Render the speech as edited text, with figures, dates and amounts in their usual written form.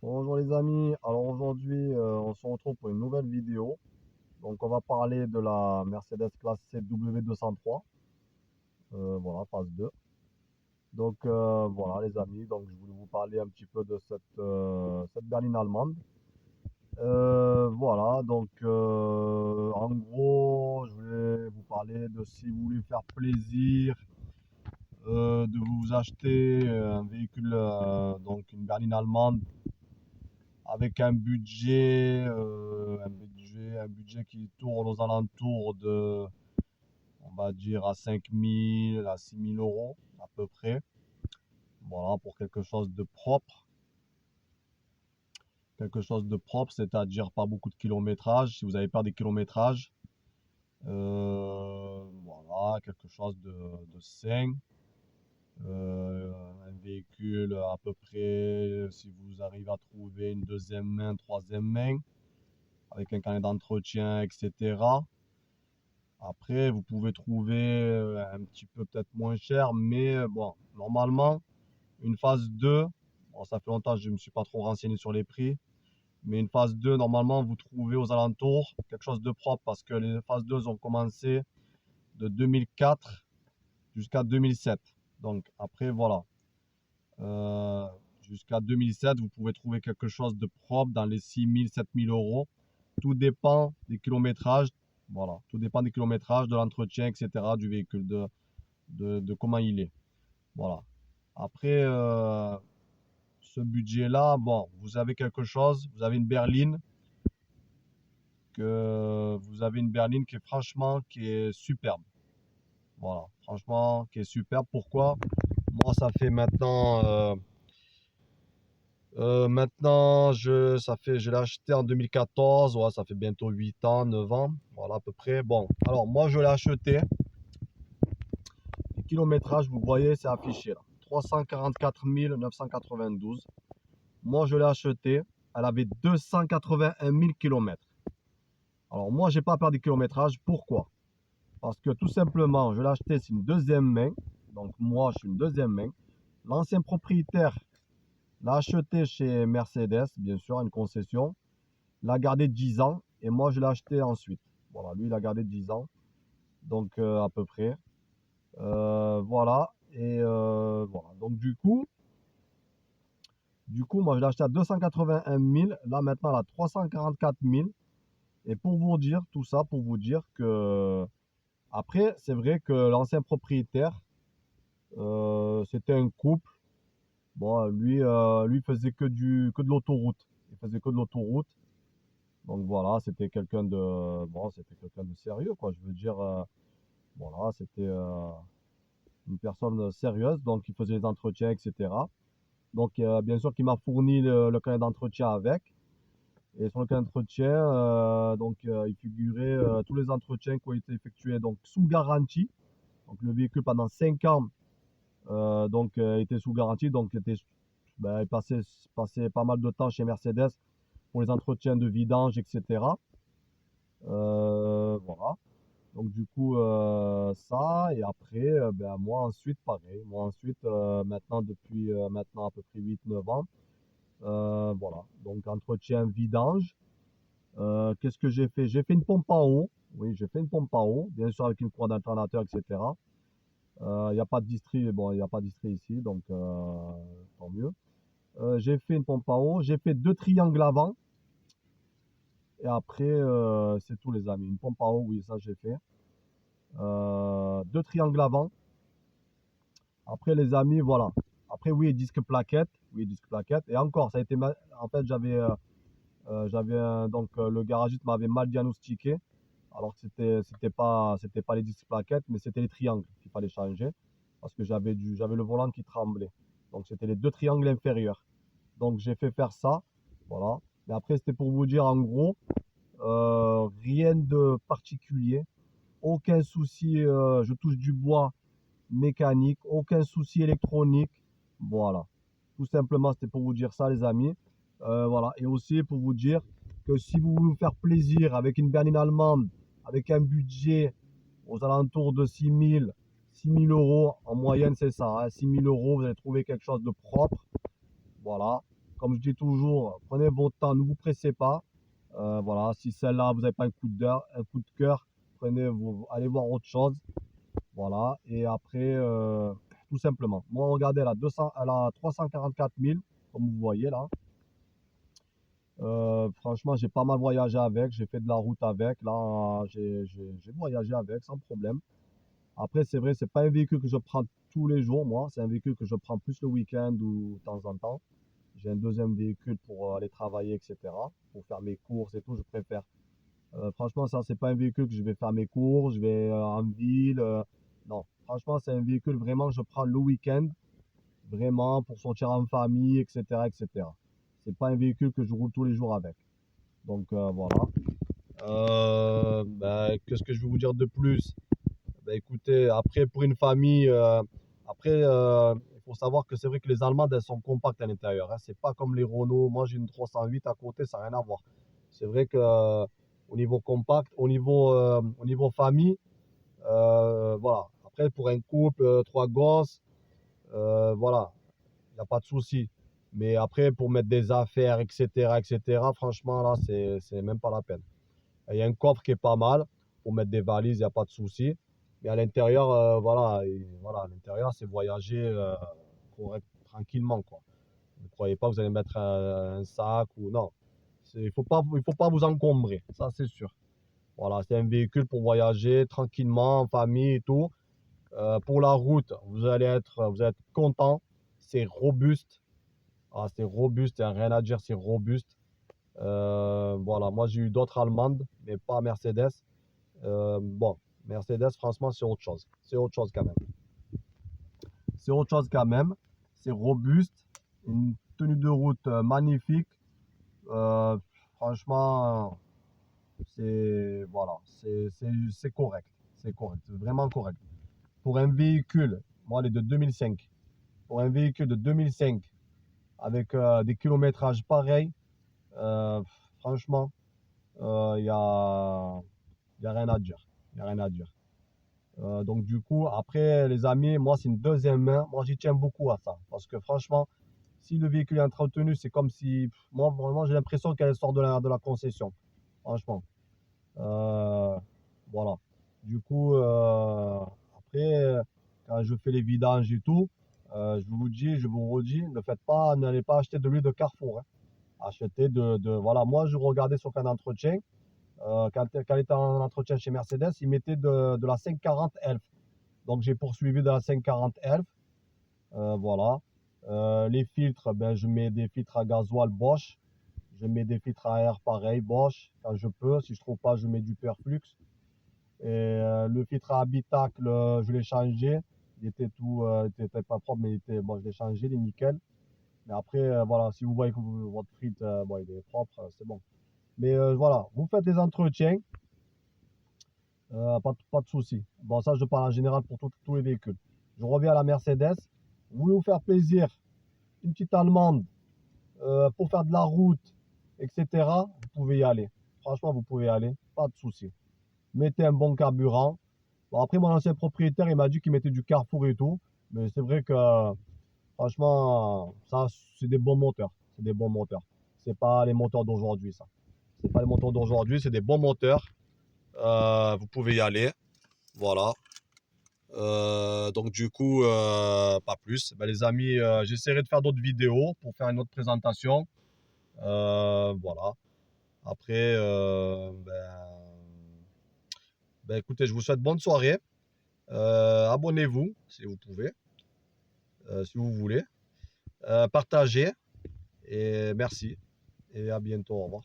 Bonjour les amis, alors aujourd'hui on se retrouve pour une nouvelle vidéo. Donc on va parler de la Mercedes classe CW203, voilà, phase 2. Donc voilà les amis, donc je voulais vous parler un petit peu de cette berline allemande. Voilà, donc en gros je voulais vous parler de si vous voulez faire plaisir, de vous acheter un véhicule, donc une berline allemande avec un budget qui tourne aux alentours de, on va dire, à 5 000 à 6 000 € à peu près. Voilà, pour quelque chose de propre. Quelque chose de propre, c'est-à-dire pas beaucoup de kilométrage. Si vous avez pas des kilométrages, voilà, quelque chose de sain. Un véhicule à peu près, si vous arrivez à trouver une deuxième main, troisième main, avec un carnet d'entretien, etc. Après, vous pouvez trouver un petit peu peut-être moins cher, mais bon, normalement, une phase 2, bon, ça fait longtemps que je ne me suis pas trop renseigné sur les prix, mais une phase 2, normalement, vous trouvez aux alentours quelque chose de propre parce que les phases 2 ont commencé de 2004 jusqu'à 2007. Donc après, voilà. Euh, Jusqu'à 2007, vous pouvez trouver quelque chose de propre dans les 6 000, 7 000 €. Tout dépend des kilométrages. Voilà, tout dépend des kilométrages, de l'entretien, etc., du véhicule, de comment il est. Voilà. Après, ce budget-là, bon, vous avez quelque chose, vous avez une berline, vous avez une berline qui est franchement, qui est superbe. Voilà, franchement, qui est superbe. Pourquoi? Moi, ça fait maintenant, je l'ai acheté en 2014, ouais, ça fait bientôt 8 ans, 9 ans, voilà à peu près. Bon, alors moi je l'ai acheté, le kilométrage, vous voyez, c'est affiché là, 344 992. Moi je l'ai acheté, elle avait 281 000 km. Alors moi j'ai pas peur du kilométrage, pourquoi? Parce que tout simplement, je l'ai acheté, c'est une deuxième main, donc moi je suis une deuxième main. L'ancien propriétaire l'a acheté chez Mercedes, bien sûr, une concession. L'a gardé 10 ans et moi je l'ai acheté ensuite. Voilà, lui il a gardé 10 ans, donc à peu près. Voilà, et voilà. Donc du coup, moi je l'ai acheté à 281 000, là maintenant à 344 000. Et pour vous dire tout ça, pour vous dire que après, c'est vrai que l'ancien propriétaire, c'était un couple. Bon, lui faisait que de l'autoroute. Il faisait que de l'autoroute. Donc voilà, c'était quelqu'un de sérieux, quoi. Je veux dire, voilà, c'était une personne sérieuse, donc il faisait les entretiens, etc. Donc bien sûr qu'il m'a fourni le carnet d'entretien avec. Et sur le carnet d'entretien, donc il figurait tous les entretiens qui ont été effectués donc sous garantie. Donc le véhicule pendant 5 ans était sous garantie, donc il passait pas mal de temps chez Mercedes pour les entretiens de vidange, etc. Voilà. Donc du coup, ça, et après, moi ensuite, pareil. Moi ensuite, maintenant, depuis maintenant à peu près 8 9 ans, voilà. Donc entretien, vidange. Qu'est-ce que j'ai fait? J'ai fait une pompe à eau. Oui, j'ai fait une pompe à eau, bien sûr avec une croix d'alternateur, etc. Il n'y a pas de distri, bon, il n'y a pas de distri ici, donc tant mieux. J'ai fait une pompe à eau, j'ai fait 2 triangles avant, et après, c'est tout les amis. Une pompe à eau, oui, ça j'ai fait. 2 triangles avant. Après, les amis, voilà. Après, oui, disque plaquette. Oui, disque plaquette. Et encore, ça a été en fait, donc le garagiste m'avait mal diagnostiqué. Alors que c'était pas les disques plaquettes, mais c'était les triangles qu'il fallait changer. Parce que j'avais le volant qui tremblait. Donc, c'était les 2 triangles inférieurs. Donc, j'ai fait faire ça. Voilà. Mais après, c'était pour vous dire, en gros, rien de particulier. Aucun souci, je touche du bois mécanique, aucun souci électronique. Voilà. Tout simplement, c'était pour vous dire ça, les amis. Voilà. Et aussi pour vous dire que si vous voulez vous faire plaisir avec une berline allemande, avec un budget aux alentours de 6 000 € en moyenne, c'est ça. 6 000 €, vous allez trouver quelque chose de propre. Voilà. comme je dis toujours, prenez votre temps, ne vous pressez pas. Voilà, si celle-là, vous n'avez pas un coup de cœur, allez voir autre chose. Voilà, et après, tout simplement. Moi, regardez, elle a 344 000, comme vous voyez là. Franchement, j'ai pas mal voyagé avec, j'ai fait de la route avec. Là, j'ai voyagé avec sans problème. Après, c'est vrai, c'est pas un véhicule que je prends tous les jours, moi. C'est un véhicule que je prends plus le week-end ou de temps en temps. J'ai un deuxième véhicule pour aller travailler, etc. Pour faire mes courses et tout, je préfère. Franchement, ça, c'est pas un véhicule que je vais faire mes courses, je vais en ville. Non, franchement, c'est un véhicule vraiment que je prends le week-end, vraiment pour sortir en famille, etc., etc. C'est pas un véhicule que je roule tous les jours avec. Donc voilà. Qu'est-ce que je vais vous dire de plus? Écoutez, après pour une famille, il faut savoir que c'est vrai que les Allemandes elles sont compactes à l'intérieur, hein. C'est pas comme les Renault. Moi j'ai une 308 à côté, ça n'a rien à voir. C'est vrai que au niveau compact, au niveau famille, voilà. Après pour un couple, trois gosses, voilà, il n'y a pas de souci. Mais après pour mettre des affaires, etc., etc., franchement là c'est même pas la peine. Il y a un coffre qui est pas mal pour mettre des valises, il n'y a pas de souci. Mais à l'intérieur, voilà, à l'intérieur, c'est voyager tranquillement, quoi. Ne croyez pas que vous allez mettre un sac ou non. Il faut pas vous encombrer, ça c'est sûr. Voilà, c'est un véhicule pour voyager tranquillement, en famille et tout. Pour la route, vous allez être content. C'est robuste. Ah, c'est robuste, il n'y a rien à dire, c'est robuste. Voilà, moi j'ai eu d'autres allemandes, mais pas Mercedes. Bon, Mercedes, franchement, c'est autre chose. C'est autre chose quand même. C'est autre chose quand même. C'est robuste. Une tenue de route magnifique. Euh, Franchement, c'est voilà, c'est correct. C'est correct. C'est vraiment correct. Pour un véhicule, moi, elle est de 2005. Pour un véhicule de 2005 avec des kilométrages pareils, euh, franchement, il y a rien à dire. Il y a rien à dire. Donc du coup, après les amis, moi c'est une deuxième main. Moi j'y tiens beaucoup à ça. Parce que franchement, si le véhicule est entretenu, c'est comme si, moi vraiment j'ai l'impression qu'elle sort de la concession. Franchement. Euh, voilà. Du coup, après, quand je fais les vidanges et tout, je vous dis, je vous redis, n'allez pas acheter de l'huile de Carrefour, hein. Achetez voilà, moi je regardais sur un entretien. Quand il était en entretien chez Mercedes, il mettait de la 540 Elf. Donc j'ai poursuivi de la 540 Elf. Voilà. Les filtres, ben, je mets des filtres à gasoil Bosch. Je mets des filtres à air pareil Bosch quand je peux. Si je trouve pas, je mets du Perflux. Et le filtre à habitacle, je l'ai changé. Il était pas propre, mais bon, je l'ai changé, il est nickel. Mais après, voilà, si vous voyez que votre filtre, bon, il est propre, c'est bon. Mais voilà, vous faites des entretiens. Pas de souci. Bon, ça, je parle en général pour tous les véhicules. Je reviens à la Mercedes. Vous voulez vous faire plaisir, une petite allemande pour faire de la route, etc. Vous pouvez y aller. Franchement, vous pouvez y aller. Pas de souci. Mettez un bon carburant. Bon, après, mon ancien propriétaire, il m'a dit qu'il mettait du Carrefour et tout. Mais c'est vrai que, franchement, ça, c'est des bons moteurs. C'est des bons moteurs. C'est pas les moteurs d'aujourd'hui, ça. C'est pas les moteurs d'aujourd'hui, c'est des bons moteurs. Vous pouvez y aller. Voilà. Donc du coup, pas plus. Ben, les amis, j'essaierai de faire d'autres vidéos pour faire une autre présentation. Voilà. Après, écoutez, je vous souhaite bonne soirée. Abonnez-vous si vous pouvez, si vous voulez. Partagez et merci. Et à bientôt. Au revoir.